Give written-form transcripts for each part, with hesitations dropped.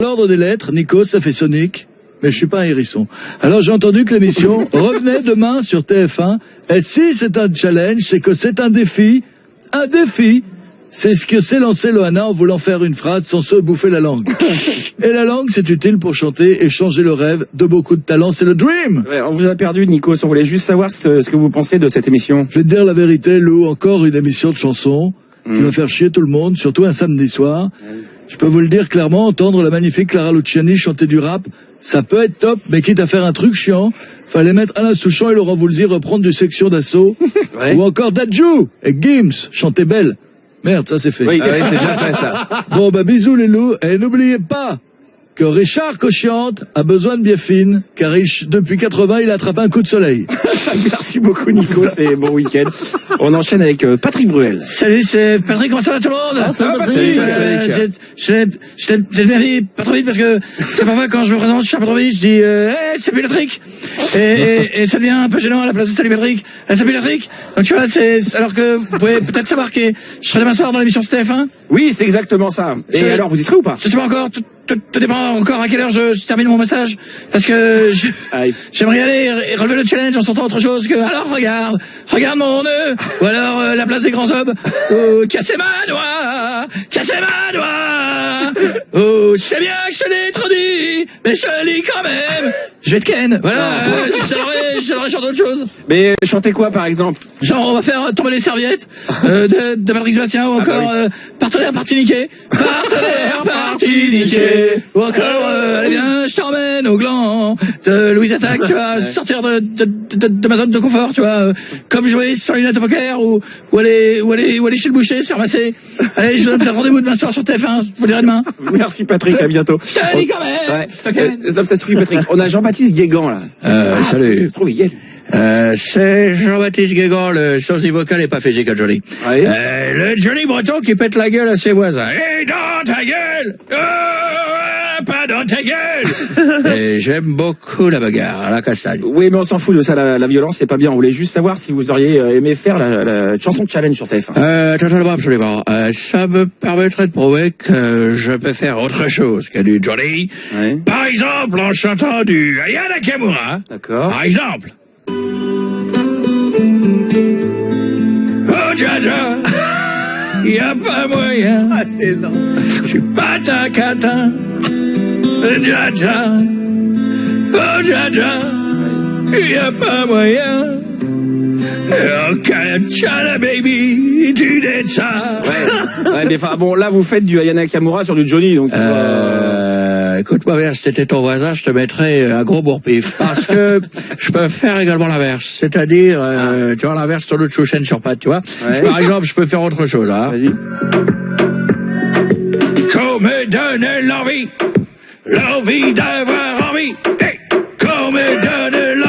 L'ordre des lettres, Nico, ça fait Sonic, mais je suis pas un hérisson. Alors j'ai entendu que l'émission revenait demain sur TF1, et si c'est un challenge, c'est que c'est un défi, c'est ce que s'est lancé Loana en voulant faire une phrase sans se bouffer la langue. Et la langue, c'est utile pour chanter et changer le rêve de beaucoup de talents, c'est le dream. Ouais, on vous a perdu, Nico, on voulait juste savoir ce que vous pensez de cette émission. Je vais te dire la vérité, Lou, encore une émission de chansons qui va faire chier tout le monde, surtout un samedi soir. Je peux vous le dire clairement, entendre la magnifique Clara Luciani chanter du rap, ça peut être top, mais quitte à faire un truc chiant, fallait mettre Alain Souchon et Laurent Voulzy reprendre du Section d'Assaut, Ouais. ou encore Dadju et Gims chanter Belle. Merde, ça c'est fait. Oui, c'est déjà fait ça. Bon bah bisous les loups, et n'oubliez pas que Richard Cochiante a besoin de biafine, car depuis 80 il attrape un coup de soleil. Merci beaucoup, Nico, c'est bon week-end. On enchaîne avec Patrick Bruel. Salut, c'est Patrick, comment ça va tout le monde? Ah, ça va, Patrick. Salut, Je l'ai dit pas trop vite parce que c'est parfois quand je me présente, je suis un peu trop vite, je dis hey, c'est Patrick. Et ça devient un peu gênant à la place de salut Patrick. Salut Patrick. Donc tu vois, alors que vous pouvez peut-être savoir que je serai demain soir dans l'émission TF1. Oui, c'est exactement ça. Et alors, vous y serez ou pas? Je sais pas encore, tout dépend encore à quelle heure je termine mon message. Parce que j'aimerais y aller et relever le challenge en sortant autre chose que, alors regarde mon nœud, ou alors la place des grands hommes, casser ma noix, c'est bien que je te l'ai trop dit, mais je te le dis quand même, je vais te ken, voilà, j'aimerais chanter autre chose. Mais chantez quoi, par exemple? Genre, on va faire tomber les serviettes de Patrick Sébastien, ou encore partenaire parti niqué, ou encore allez bien, je t'emmène au gland de Louise Attaque, tu vas sortir de ma zone de confort, tu vois, comme jouer sur une lunette de poker, ou aller chez le boucher, se faire masser. Allez, je vous donne peut-être rendez-vous demain soir sur TF1, je vous le dirai demain. Merci, Patrick, à bientôt. Je te le dis quand même. Ouais. Ça suffit, Patrick. On a Jean-Baptiste Guégan, là. Salut. Trop Miguel. C'est Jean-Baptiste Guégan, le sosie vocal est pas fait comme Johnny. Ouais. Le Johnny Breton qui pète la gueule à ses voisins. Et dans ta gueule! Pas dans ta gueule! Et j'aime beaucoup la bagarre, à la castagne. Oui, mais on s'en fout de ça, la violence, c'est pas bien. On voulait juste savoir si vous auriez aimé faire la chanson challenge sur TF1. Totalement, absolument. Ça me permettrait de prouver que je peux faire autre chose que du Johnny. Ouais. Par exemple, en chantant du Aya Nakamura. D'accord. Par exemple. Oh, Jaja, y a pas moyen. Ah, c'est énorme. Je suis pas ta catin. Jaja, oh Jaja, y a pas moyen. Oh, Chala baby, tu dis ça. Ouais, mais enfin, bon, là, vous faites du Aya Nakamura sur du Johnny, donc. Écoute-moi bien, si t'étais ton voisin, je te mettrais un gros bourre-pif. Parce que je peux faire également l'inverse. C'est-à-dire, tu vois, l'inverse sur le chouchen sur patte, tu vois. Ouais. Par exemple, je peux faire autre chose, hein. Vas-y. Qu'on me donne l'envie d'avoir envie. Hey, qu'on me donne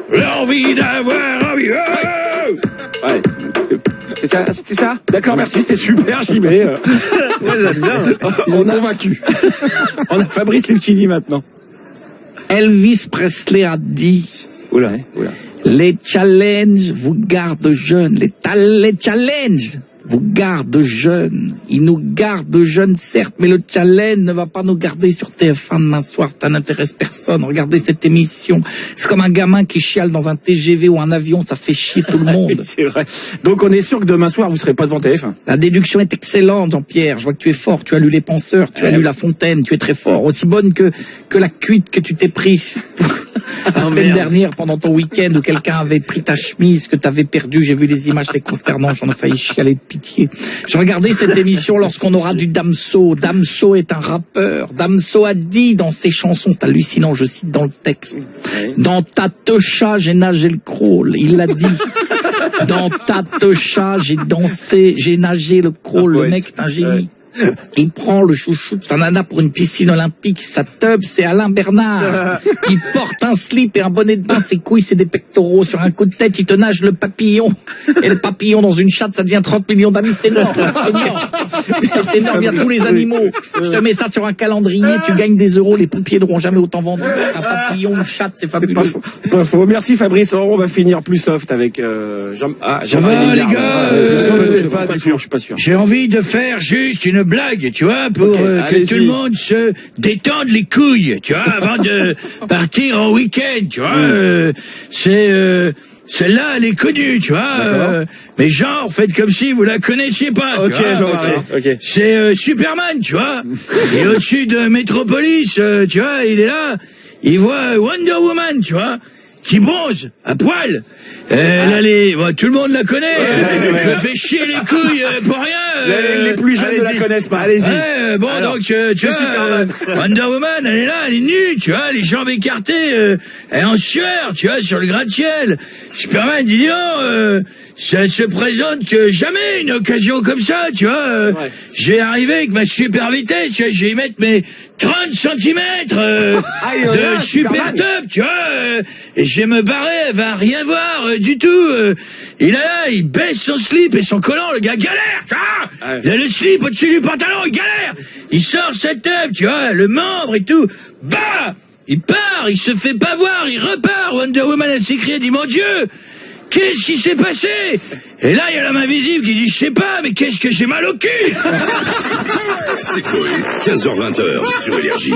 l'envie d'avoir envie. Oh! Ouais, c'était ça. D'accord, merci, c'était super, j'y mets. Ouais, j'aime bien. On a vaincu. On a Fabrice Lucchini maintenant. Elvis Presley a dit, Oula. les challenges vous gardent jeunes. Les challenges vous gardent jeunes. Ils nous gardent jeunes, certes, mais le challenge ne va pas nous garder sur TF1 demain soir. Ça n'intéresse personne. Regardez cette émission. C'est comme un gamin qui chiale dans un TGV ou un avion. Ça fait chier tout le monde. C'est vrai. Donc on est sûr que demain soir, vous serez pas devant TF1. La déduction est excellente, Jean-Pierre. Je vois que tu es fort. Tu as lu Les Penseurs, tu as lu La Fontaine. Tu es très fort. Aussi bonne que la cuite que tu t'es prise la semaine dernière pendant ton week-end où quelqu'un avait pris ta chemise que tu avais perdue. J'ai vu les images, c'est consternant. J'en ai failli chialer de pitié. Je regardais cette émission lorsqu'on aura du Damso. Damso est un rappeur. Damso a dit dans ses chansons, c'est hallucinant, je cite dans le texte. Dans ta techa, j'ai nagé le crawl. Il l'a dit. Dans ta techa, j'ai dansé, j'ai nagé le crawl. Le mec est un génie. Il prend le chouchou de sa nana pour une piscine olympique. Sa teub, c'est Alain Bernard. Il porte un slip et un bonnet de bain. Ses couilles, c'est des pectoraux. Sur un coup de tête, il te nage le papillon. Et le papillon dans une chatte, ça devient 30 millions d'amis. C'est énorme. C'est énorme. Il y a tous les animaux. Je te mets ça sur un calendrier. Tu gagnes des euros. Les pompiers n'auront jamais autant vendu. Un papillon, une chatte, c'est fabuleux. Pas faux. Merci Fabrice. On va finir plus soft avec Jean. Ça va, les gars, je suis pas sûr. J'ai envie de faire juste une une blague, tu vois, pour que allez-y. tout le monde se détende les couilles, tu vois, avant de partir en week-end, tu vois. Celle-là, elle est connue, tu vois. Mais genre, faites comme si vous la connaissiez pas. Ok, tu vois. Jean-Marie. Ok. C'est Superman, tu vois. Et au-dessus de Metropolis, tu vois, il est là. Il voit Wonder Woman, tu vois, qui bronze à poil. Tout le monde la connaît. Elle me fait chier les couilles pour rien. Les plus jeunes ne la allez-y. connaissent pas. Allez-y. Bon, Alors, donc, tu vois, Superman. Wonder Woman, elle est là, elle est nue, tu vois, les jambes écartées, elle est en sueur, tu vois, sur le gratte-ciel. Superman dit non, ça se présente que jamais une occasion comme ça, tu vois. Je vais arriver avec ma super vitesse, tu vois, je vais y mettre mes 30 centimètres de super top, tu vois, et je vais me barrer, elle va rien voir du tout. Il il baisse son slip et son collant, le gars galère, tu vois. Il a le slip au-dessus du pantalon, il galère. Il sort sa teub, tu vois, le membre et tout. Bah, il part, il se fait pas voir, il repart. Wonder Woman, elle s'écrie, elle dit, mon Dieu, qu'est-ce qui s'est passé? Et là, il y a l'homme invisible qui dit, je sais pas, mais qu'est-ce que j'ai mal au cul? C'est Coé, 15h-20h sur Énergie.